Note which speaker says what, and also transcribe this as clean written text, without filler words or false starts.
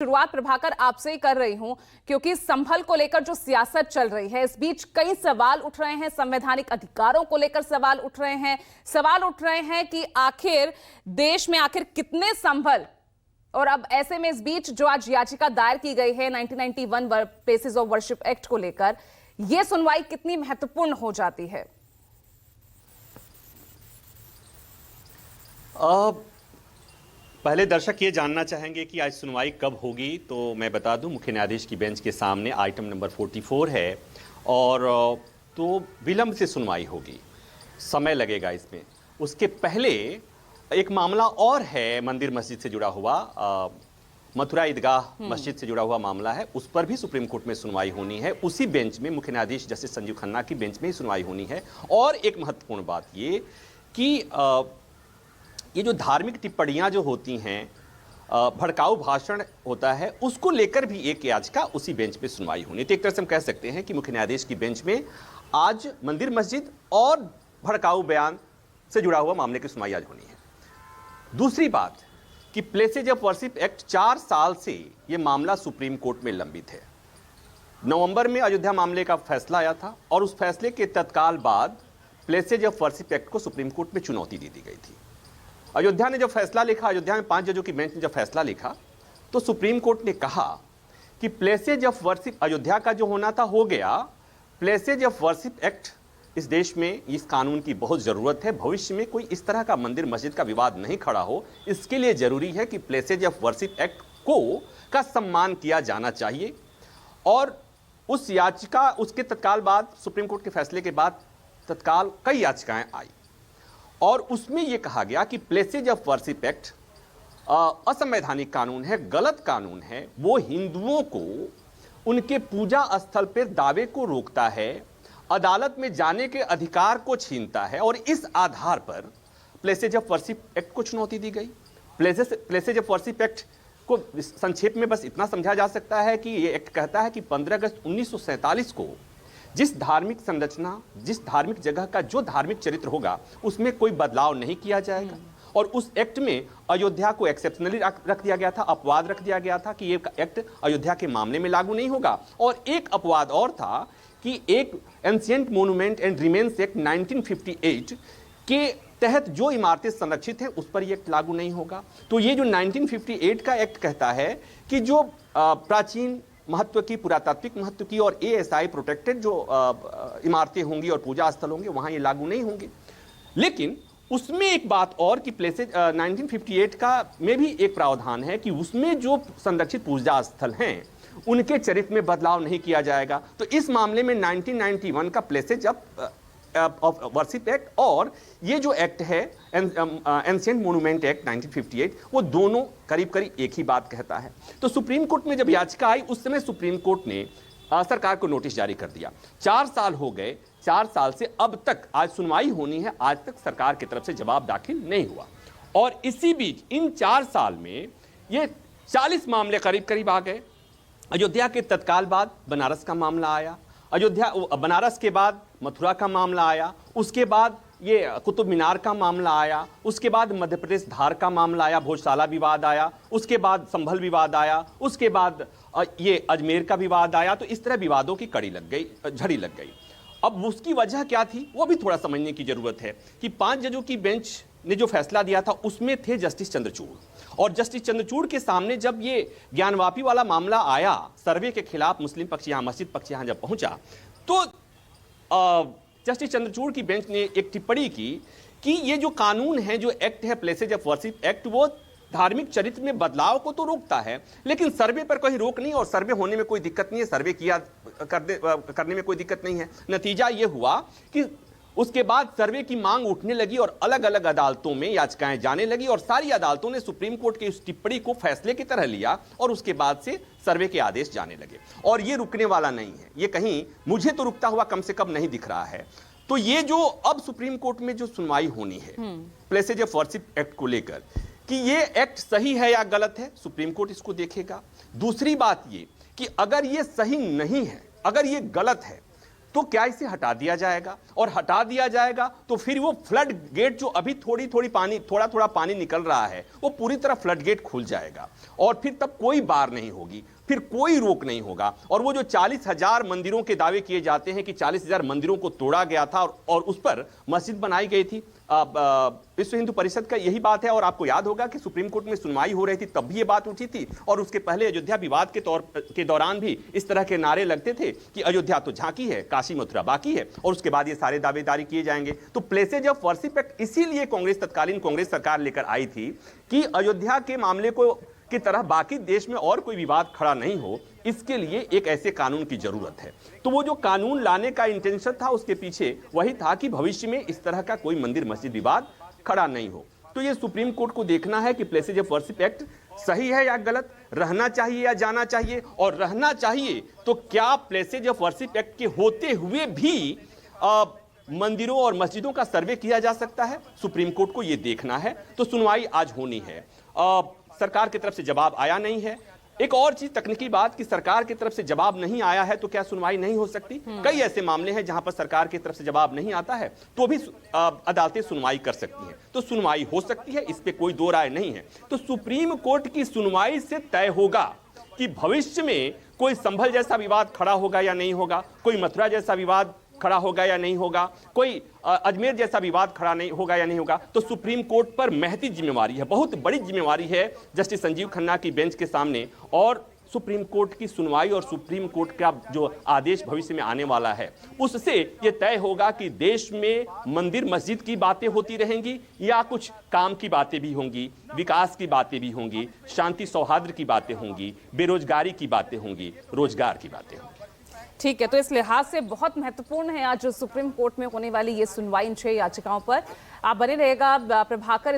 Speaker 1: शुरुआत प्रभाकर आपसे ही कर रही हूं, क्योंकि संभल को लेकर जो सियासत चल रही है, इस बीच कई सवाल उठ रहे हैं। संवैधानिक अधिकारों को लेकर सवाल उठ रहे हैं कि आखिर देश में कितने संभल। और अब ऐसे में इस बीच जो आज याचिका दायर की गई है 1991 प्लेसेस ऑफ वर्शिप एक्ट को लेकर, यह सुनवाई कितनी महत्वपूर्ण हो जाती है?
Speaker 2: पहले दर्शक ये जानना चाहेंगे कि आज सुनवाई कब होगी, तो मैं बता दूं मुख्य न्यायाधीश की बेंच के सामने आइटम नंबर 44 है और तो विलंब से सुनवाई होगी, समय लगेगा इसमें। उसके पहले एक मामला और है, मंदिर मस्जिद से जुड़ा हुआ, मथुरा ईदगाह मस्जिद से जुड़ा हुआ मामला है, उस पर भी सुप्रीम कोर्ट में सुनवाई होनी है। उसी बेंच में मुख्य न्यायाधीश जस्टिस संजीव खन्ना की बेंच में ही सुनवाई होनी है। और एक महत्वपूर्ण बात ये कि ये जो धार्मिक टिप्पणियां जो होती हैं, भड़काऊ भाषण होता है, उसको लेकर भी एक याचिका उसी बेंच पे सुनवाई होनी। तो एक तरह से हम कह सकते हैं कि मुख्य न्यायाधीश की बेंच में आज मंदिर मस्जिद और भड़काऊ बयान से जुड़ा हुआ मामले की सुनवाई आज होनी है। दूसरी बात कि प्लेसेज ऑफ वर्शिप एक्ट 4 साल से ये मामला सुप्रीम कोर्ट में लंबित है। नवंबर में अयोध्या मामले का फैसला आया था और उस फैसले के तत्काल बाद प्लेसेज ऑफ वर्शिप एक्ट को सुप्रीम कोर्ट में चुनौती दे दी गई थी। अयोध्या ने जब फैसला लिखा, अयोध्या में 5 जजों की बेंच ने जब फैसला लिखा, तो सुप्रीम कोर्ट ने कहा कि प्लेसेज ऑफ वर्शिप, अयोध्या का जो होना था हो गया, प्लेसेज ऑफ वर्शिप एक्ट इस देश में इस कानून की बहुत ज़रूरत है। भविष्य में कोई इस तरह का मंदिर मस्जिद का विवाद नहीं खड़ा हो, इसके लिए ज़रूरी है कि प्लेसेज ऑफ वर्शिप एक्ट का सम्मान किया जाना चाहिए। और उस याचिका, उसके तत्काल बाद, सुप्रीम कोर्ट के फैसले के बाद तत्काल कई याचिकाएं आई और उसमें यह कहा गया कि प्लेसेज ऑफ वर्शिप एक्ट असंवैधानिक कानून है, गलत कानून है। वो हिंदुओं को उनके पूजा स्थल पर दावे को रोकता है, अदालत में जाने के अधिकार को छीनता है और इस आधार पर प्लेसेज ऑफ वर्शिप एक्ट को चुनौती दी गई। प्लेसेज ऑफ वर्शिप एक्ट को संक्षेप में बस इतना समझा जा सकता है कि ये एक्ट कहता है कि 15 अगस्त 1947 को जिस धार्मिक संरचना, जिस धार्मिक जगह का जो धार्मिक चरित्र होगा, उसमें कोई बदलाव नहीं किया जाएगा। और उस एक्ट में अयोध्या को एक्सेप्शनली रख दिया गया था, अपवाद रख दिया गया था कि ये एक्ट अयोध्या के मामले में लागू नहीं होगा। और एक अपवाद और था कि एक ancient monument and remains act 1958 के तहत जो इमारतें संरक्षित हैं उस पर यह एक्ट लागू नहीं होगा। तो ये जो 1958 का एक्ट कहता है कि जो प्राचीन महत्व की, पुरातात्विक महत्व की और ASI प्रोटेक्टेड जो इमारतें होंगी और पूजा स्थल होंगे, वहां ये लागू नहीं होंगे। लेकिन उसमें एक बात और कि प्लेसेज 1958 का में भी एक प्रावधान है कि उसमें जो संरक्षित पूजा स्थल हैं उनके चरित्र में बदलाव नहीं किया जाएगा। तो इस मामले में 1991 का प्लेसेज ऑफ वर्शिप एक्ट और ये जो एक्ट है एंशिएंट मोन्यूमेंट एक्ट 1958, वो दोनों करीब करीब एक ही बात कहता है। तो सुप्रीम कोर्ट में जब याचिका आई, उस समय सुप्रीम कोर्ट ने सरकार को नोटिस जारी कर दिया। 4 साल हो गए, 4 साल से अब तक आज सुनवाई होनी है, आज तक सरकार की तरफ से जवाब दाखिल नहीं हुआ। और इसी बीच इन 4 साल में ये 40 मामले करीब करीब आ गए। अयोध्या के तत्काल बाद बनारस का मामला आया, बनारस के बाद मथुरा का मामला आया, उसके बाद ये कुतुब मीनार का मामला आया, उसके बाद मध्य प्रदेश धार का मामला आया, भोजशाला विवाद आया, उसके बाद संभल विवाद आया, उसके बाद ये अजमेर का विवाद आया। तो इस तरह विवादों की कड़ी लग गई, झड़ी लग गई। अब उसकी वजह क्या थी वो भी थोड़ा समझने की जरूरत है कि 5 जजों की बेंच ने जो फैसला दिया था उसमें थे जस्टिस चंद्रचूड़, और जस्टिस चंद्रचूड़ के सामने जब ये ज्ञानवापी वाला मामला आया, सर्वे के खिलाफ मुस्लिम पक्ष यहाँ, मस्जिद पक्ष यहाँ जब पहुंचा, तो जस्टिस चंद्रचूड़ की बेंच ने एक टिप्पणी की कि ये जो कानून है, जो एक्ट है प्लेसेज ऑफ वर्शिप एक्ट, वो धार्मिक चरित्र में बदलाव को तो रोकता है, लेकिन सर्वे पर कोई रोक नहीं और सर्वे होने में कोई दिक्कत नहीं है, सर्वे करने में कोई दिक्कत नहीं है। नतीजा ये हुआ कि उसके बाद सर्वे की मांग उठने लगी और अलग अलग अदालतों में याचिकाएं जाने लगी और सारी अदालतों ने सुप्रीम कोर्ट की उस टिप्पणी को फैसले की तरह लिया और उसके बाद से सर्वे के आदेश जाने लगे। और ये रुकने वाला नहीं है, ये कहीं मुझे तो रुकता हुआ कम से कम नहीं दिख रहा है। तो ये जो अब सुप्रीम कोर्ट में जो सुनवाई होनी है प्लेसेज ऑफ वर्शिप एक्ट को लेकर कि ये एक्ट सही है या गलत है, सुप्रीम कोर्ट इसको देखेगा। दूसरी बात ये कि अगर ये सही नहीं है, अगर ये गलत है, तो क्या इसे हटा दिया जाएगा? और हटा दिया जाएगा तो फिर वो फ्लड गेट जो अभी थोड़ा थोड़ा पानी निकल रहा है वो पूरी तरह फ्लड गेट खुल जाएगा और फिर तब कोई बार नहीं होगी, फिर कोई रोक नहीं होगा। और वो जो 40,000 मंदिरों के दावे किए जाते हैं कि 40,000 मंदिरों को तोड़ा गया था और उस पर मस्जिद बनाई गई थी, विश्व हिंदू परिषद का यही बात है। और आपको याद होगा कि सुप्रीम कोर्ट में सुनवाई हो रही थी तब भी ये बात उठी थी और उसके पहले अयोध्या विवाद के दौरान भी इस तरह के नारे लगते थे कि अयोध्या तो झांकी है, काशी मथुरा बाकी है, और उसके बाद ये सारे दावेदारी किए जाएंगे। तो प्लेसेज ऑफ वर्शिप एक्ट इसीलिए तत्कालीन कांग्रेस सरकार लेकर आई थी कि अयोध्या के मामले की तरह बाकी देश में और कोई विवाद खड़ा नहीं हो, इसके लिए एक ऐसे कानून की जरूरत है। तो वो जो कानून लाने का इंटेंशन था उसके पीछे वही था कि भविष्य में इस तरह का कोई मंदिर मस्जिद विवाद खड़ा नहीं हो। तो ये सुप्रीम कोर्ट को देखना है कि प्लेसेज ऑफ वर्शिप एक्ट सही है या गलत, रहना चाहिए या जाना चाहिए, और रहना चाहिए तो क्या प्लेसेज ऑफ वर्शिप एक्ट के होते हुए भी मंदिरों और मस्जिदों का सर्वे किया जा सकता है? सुप्रीम कोर्ट को यह देखना है। तो सुनवाई आज होनी है। सरकार की तरफ से जवाब आया नहीं है। एक और चीज तकनीकी बात कि सरकार की तरफ से जवाब नहीं आया है तो क्या सुनवाई नहीं हो सकती? कई ऐसे मामले हैं जहां पर सरकार की तरफ से जवाब नहीं आता है तो भी अदालतें सुनवाई कर सकती हैं, तो सुनवाई हो सकती है, इस पे कोई दो राय नहीं है। तो सुप्रीम कोर्ट की सुनवाई से तय होगा कि भविष्य में कोई संभल जैसा विवाद खड़ा होगा या नहीं होगा, कोई मथुरा जैसा विवाद खड़ा होगा या नहीं होगा, कोई अजमेर जैसा विवाद खड़ा नहीं होगा या नहीं होगा। तो सुप्रीम कोर्ट पर महती जिम्मेवारी है, बहुत बड़ी जिम्मेवारी है जस्टिस संजीव खन्ना की बेंच के सामने। और सुप्रीम कोर्ट की सुनवाई और सुप्रीम कोर्ट का जो आदेश भविष्य में आने वाला है उससे यह तय होगा कि देश में मंदिर मस्जिद की बातें होती रहेंगी या कुछ काम की बातें भी होंगी, विकास की बातें भी होंगी, शांति सौहार्द की बातें होंगी, बेरोजगारी की बातें होंगी, रोजगार की बातें होंगी।
Speaker 1: ठीक है, तो इस लिहाज से बहुत महत्वपूर्ण है आज सुप्रीम कोर्ट में होने वाली ये सुनवाई इन 6 याचिकाओं पर। आप बने रहेगा प्रभाकर।